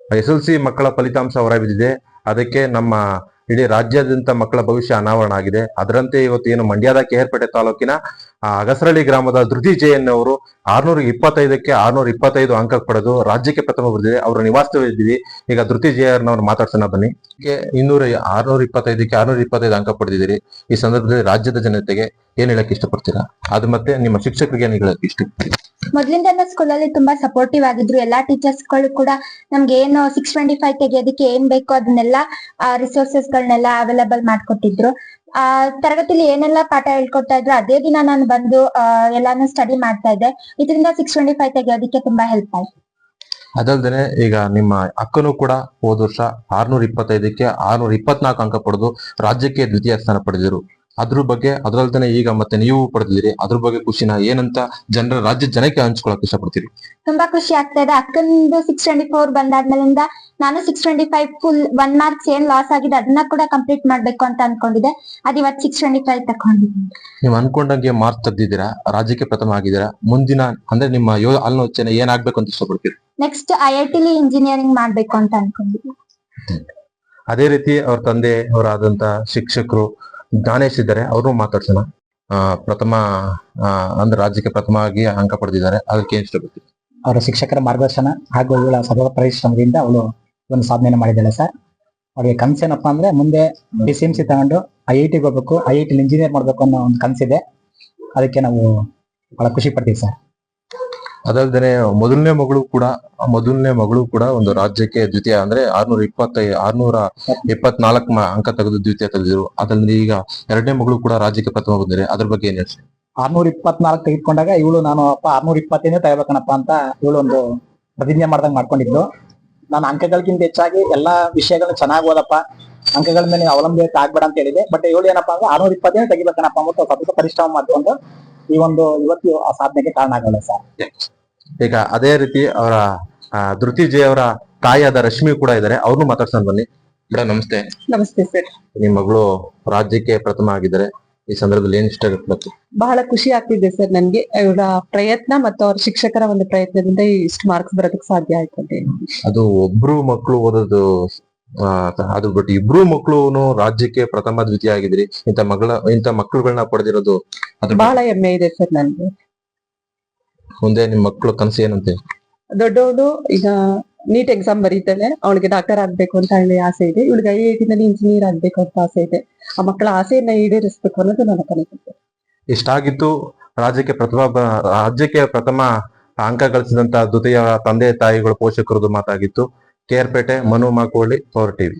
SLC ಮಕ್ಕಳ ಫಲಿತಾಂಶ ಹೊರಬಿದ್ದಿದೆ. ಅದಕ್ಕೆ ನಮ್ಮ ಇಡೀ ರಾಜ್ಯಾದ್ಯಂತ ಮಕ್ಕಳ ಭವಿಷ್ಯ ಅನಾವರಣ ಆಗಿದೆ. ಅದರಂತೆ ಇವತ್ತು ಏನು ಮಂಡ್ಯದ KR ಪೇಟೆ ತಾಲೂಕಿನ ಅಗಸರಳ್ಳಿ ಗ್ರಾಮದ ಧೃತಿ JN ಅವರು 625ಕ್ಕೆ 625 ಅಂಕ ಪಡೆದು ರಾಜ್ಯಕ್ಕೆ ಪ್ರಥಮ ಬಂದಿದೆ. ಅವರ ನಿವಾಸದಲ್ಲಿದ್ದೀವಿ. ಈಗ ಧೃತಿ JR ನವರು ಮಾತಾಡ್ಸೋಣ ಬನ್ನಿ. 625ಕ್ಕೆ 625 ಅಂಕ ಪಡೆದಿದ್ದೀರಿ. ಈ ಸಂದರ್ಭದಲ್ಲಿ ರಾಜ್ಯದ ಜನತೆಗೆ ಏನ್ ಹೇಳಕ್ ಇಷ್ಟಪಡ್ತೀರಾ? ಅದು ಮತ್ತೆ ನಿಮ್ಮ ಶಿಕ್ಷಕರಿಗೆ ಏನ್ ಹೇಳಕ್ ಇಷ್ಟಪಡ್ತೀರಾ? ಮೊದ್ಲಿಂದ ಸ್ಕೂಲಲ್ಲಿ ತುಂಬಾ ಸಪೋರ್ಟಿವ್ ಆಗಿದ್ರು. ಎಲ್ಲಾ ಟೀಚರ್ಸ್ ಗಳು ಕೂಡ ನಮ್ಗೆ ಏನು 625 ತೆಗೆಯೋದಕ್ಕೆ ಏನ್ ಬೇಕೋ ಅದನ್ನೆಲ್ಲ ರಿಸೋರ್ಸಸ್ ಗಳನ್ನೆಲ್ಲ ಅವೈಲೇಬಲ್ ಮಾಡ್ಕೊಟ್ಟಿದ್ರು. ತರಗತಿಲಿ ಏನೆಲ್ಲ ಪಾಠ ಹೇಳ್ಕೊಡ್ತಾ ಇದ್ರು ಅದೇ ದಿನ ನಾನು ಬಂದು ಎಲ್ಲಾನು ಸ್ಟಡಿ ಮಾಡ್ತಾ ಇದ್ದೆ. ಇದರಿಂದ 625 ತೆಗೆಯೋದಕ್ಕೆ ತುಂಬಾ ಹೆಲ್ಪ್ ಆಯ್ತು. ಅದಲ್ದೇನೆ ಈಗ ನಿಮ್ಮ ಅಕ್ಕನು ಕೂಡ ಹೋದ ವರ್ಷ 625ಕ್ಕೆ 624 ಅಂಕ ಪಡೆದು ರಾಜ್ಯಕ್ಕೆ ದ್ವಿತೀಯ ಸ್ಥಾನ ಪಡೆದಿರು. ಅದ್ರ ಬಗ್ಗೆ ಅದರಲ್ದೇನೆ ಈಗ ಮತ್ತೆ ನೀವು ಪಡೆದಿದ್ದೀರಿ. ಅದ್ರ ಬಗ್ಗೆ ಖುಷಿನ ಏನಂತ ರಾಜ್ಯದ ಜನಕ್ಕೆ ಹಂಚ್ಕೊಳಕ್ ಇಷ್ಟಪಡ್ತೀರಿ? ತುಂಬಾ ಖುಷಿ ಆಗ್ತಾ ಇದೆ. ಅಕ್ಕಂದು 624 ಬಂದಾದ್ಮೇಲಿಂದ ನಾನು 625 ಫುಲ್ 1 ಮಾರ್ಕ್ಸ್ ಏನ್ ಲಾಸ್ ಆಗಿದೆ ಅದನ್ನ ಕೂಡ ಕಂಪ್ಲೀಟ್ ಮಾಡ್ಬೇಕು ಅಂತ ಅನ್ಕೊಂಡಿದ್ದೆ. ಅದ್ ಇವತ್ತು 625 ತಕೊಂಡಿದ್ದೀನಿ. ನೀವು ಅನ್ಕೊಂಡಂಗೆ ಮಾರ್ಕ್ಸ್ ತೆಗ್ದಿದ್ದೀರಾ, ರಾಜ್ಯಕ್ಕೆ ಪ್ರಥಮ ಆಗಿದ್ದೀರಾ. ಮುಂದಿನ ಅಂದ್ರೆ ನಿಮ್ಮ ಆಲೋಚನೆ ಏನಾಗ್ಬೇಕು ಅಂತ ಇಷ್ಟಪಡ್ತೀರಿ? ನೆಕ್ಸ್ಟ್ IIT ಇಂಜಿನಿಯರಿಂಗ್ ಮಾಡ್ಬೇಕು ಅಂತ ಅನ್ಕೊಂಡಿದ್ದೀನಿ. ಅದೇ ರೀತಿ ಅವ್ರ ತಂದೆ ಅವರಾದಂತ ಶಿಕ್ಷಕರು ಜ್ಞಾನೇಶ್ ಇದ್ದಾರೆ, ಅವ್ರನ್ನೂ ಮಾತಾಡ್ಸೋಣ. ಪ್ರಥಮ ಅಂದ್ರೆ ರಾಜ್ಯಕ್ಕೆ ಪ್ರಥಮ ಆಗಿ ಅಂಕ ಪಡೆದಿದ್ದಾರೆ. ಅದಕ್ಕೆ ಇಷ್ಟಪಡ್ತೀವಿ? ಅವರ ಶಿಕ್ಷಕರ ಮಾರ್ಗದರ್ಶನ ಹಾಗೂ ಇವಳ ಸತತ ಪರಿಶ್ರಮದಿಂದ ಅವಳು ಒಂದು ಸಾಧನೆ ಮಾಡಿದ್ದಾಳೆ ಸರ್. ಅವಳಿಗೆ ಕನಸೇನಪ್ಪ ಅಂದ್ರೆ ಮುಂದೆ PCMC ತಗೊಂಡು IIT ಹೋಗ್ಬೇಕು, IIT ಇಂಜಿನಿಯರ್ ಮಾಡ್ಬೇಕು ಅನ್ನೋ ಒಂದು ಕನಸಿದೆ. ಅದಕ್ಕೆ ನಾವು ಬಹಳ ಖುಷಿ ಪಡ್ತೀವಿ ಸರ್. ಅದಲ್ದೇನೆ ಮೊದಲನೇ ಮಗಳು ಕೂಡ ಒಂದು ರಾಜ್ಯಕ್ಕೆ ದ್ವಿತೀಯ ಅಂದ್ರೆ 624 ಅಂಕ ತೆಗೆದು ದ್ವಿತೀಯ ತೆಗೆದಿದ್ರು. ಅದ್ರಲ್ಲಿ ಈಗ ಎರಡನೇ ಮಗಳು ಕೂಡ ರಾಜ್ಯಕ್ಕೆ ಪ್ರಥಮ ಬಂದಿದೆ. ಅದ್ರ ಬಗ್ಗೆ ಏನ್ ಹೇಳ್ತೀವಿ? 624 ತೆಗೆದುಕೊಂಡಾಗ ಇವಳು ನಾನು 625 ತೆಗಬೇಕನಪ್ಪ ಅಂತ ಇವಳು ಒಂದು ಪ್ರತಿಜ್ಞೆ ಮಾಡ್ದಂಗ್ ಮಾಡ್ಕೊಂಡಿದ್ದು. ನಾನು ಅಂಕಗಳಿಗಿಂತ ಹೆಚ್ಚಾಗಿ ಎಲ್ಲಾ ವಿಷಯಗಳು ಚೆನ್ನಾಗಿ ಓದಪ್ಪ, ಅಂಕಗಳ ಮೇಲೆ ಅವಲಂಬಿತ ಆಗ್ಬೇಡ ಅಂತ ಹೇಳಿದೆ. ಬಟ್ ಇವಳು ಏನಪ್ಪಾ ಅಂದ್ರೆ 625 ತೆಗಿಬೇಕನಪ್ಪ ಅಂದ್ಬಿಟ್ಟು ಸತತ ಪರಿಶ್ರಮ ಮಾಡಿಕೊಂಡು ಇವತ್ತು ಆ ಸಾಧನೆಗೆ ಕಾರಣ ಆಗಲ್ಲ ಸರ್. ಈಗ ಅದೇ ರೀತಿ ಅವರ ಧೃತಿ J ಅವರ ತಾಯಿಯಾದ ರಶ್ಮಿ ಕೂಡ ಇದ್ದಾರೆ, ಅವ್ರನ್ನು ಮಾತಾಡ್ಸೋಣ ಬನ್ನಿ. ಮೇಡಮ್ ನಮಸ್ತೆ. ನಮಸ್ತೆ ಸರ್. ನಿಮ್ಮ ಮಗಳು ರಾಜ್ಯಕ್ಕೆ ಪ್ರಥಮ ಆಗಿದ್ದಾರೆ. ಈ ಸಂದರ್ಭದಲ್ಲಿ ಏನ್ ಇಷ್ಟ ಆಗುತ್ತೆ? ಬಹಳ ಖುಷಿ ಆಗ್ತಿದೆ ಸರ್ ನನ್ಗೆ. ಇವರ ಪ್ರಯತ್ನ ಮತ್ತು ಅವ್ರ ಶಿಕ್ಷಕರ ಒಂದು ಪ್ರಯತ್ನದಿಂದ ಇಷ್ಟು ಮಾರ್ಕ್ಸ್ ಬರೋದಕ್ಕೆ ಸಾಧ್ಯ ಆಯ್ತು ಅಂತ. ಅದು ಒಬ್ರು ಮಕ್ಕಳು ಓದೋದು ಅದು ಬಟ್ ಇಬ್ರು ಮಕ್ಕಳು ರಾಜ್ಯಕ್ಕೆ ಪ್ರಥಮ ದ್ವಿತೀಯ ಆಗಿದ್ರಿ. ಇಂಥ ಮಕ್ಕಳುಗಳನ್ನ ಪಡೆದಿರೋದು ಬಹಳ ಹೆಮ್ಮೆ ಇದೆ ಸರ್ ನನ್ಗೆ. ಮುಂದೆ ನಿಮ್ ಮಕ್ಕಳು ಕನಸು ಏನಂತೆ? ದೊಡ್ಡವಳು ಈಗ ನೀಟ್ ಎಕ್ಸಾಮ್ ಬರೀತಾಳೆ. ಅವಳಿಗೆ ಡಾಕ್ಟರ್ ಆಗ್ಬೇಕು ಅಂತ ಹೇಳಿ ಆಸೆ ಇದೆ. ಇವಳಿಗೆ IIT ನಲ್ಲಿ ಇಂಜಿನಿಯರ್ ಆಗ್ಬೇಕು ಅಂತ ಆಸೆ ಇದೆ. ಆ ಮಕ್ಕಳ ಆಸೆಯನ್ನ ಈಡೇರಿಸಬೇಕು ಅನ್ನೋದು ನನ್ನ ಕನಸು. ಇಷ್ಟಾಗಿತ್ತು ರಾಜ್ಯಕ್ಕೆ ಪ್ರಥಮ ಅಂಕ ಗಳಿಸಿದಂತ ದ್ವಿತೀಯ ತಂದೆ ತಾಯಿಗಳು ಪೋಷಕರದು ಮಾತಾಗಿತ್ತು. KR ಪೇಟೆ, ಮನು ಮಾಕೋಳಿ, ಪವರ್ TV.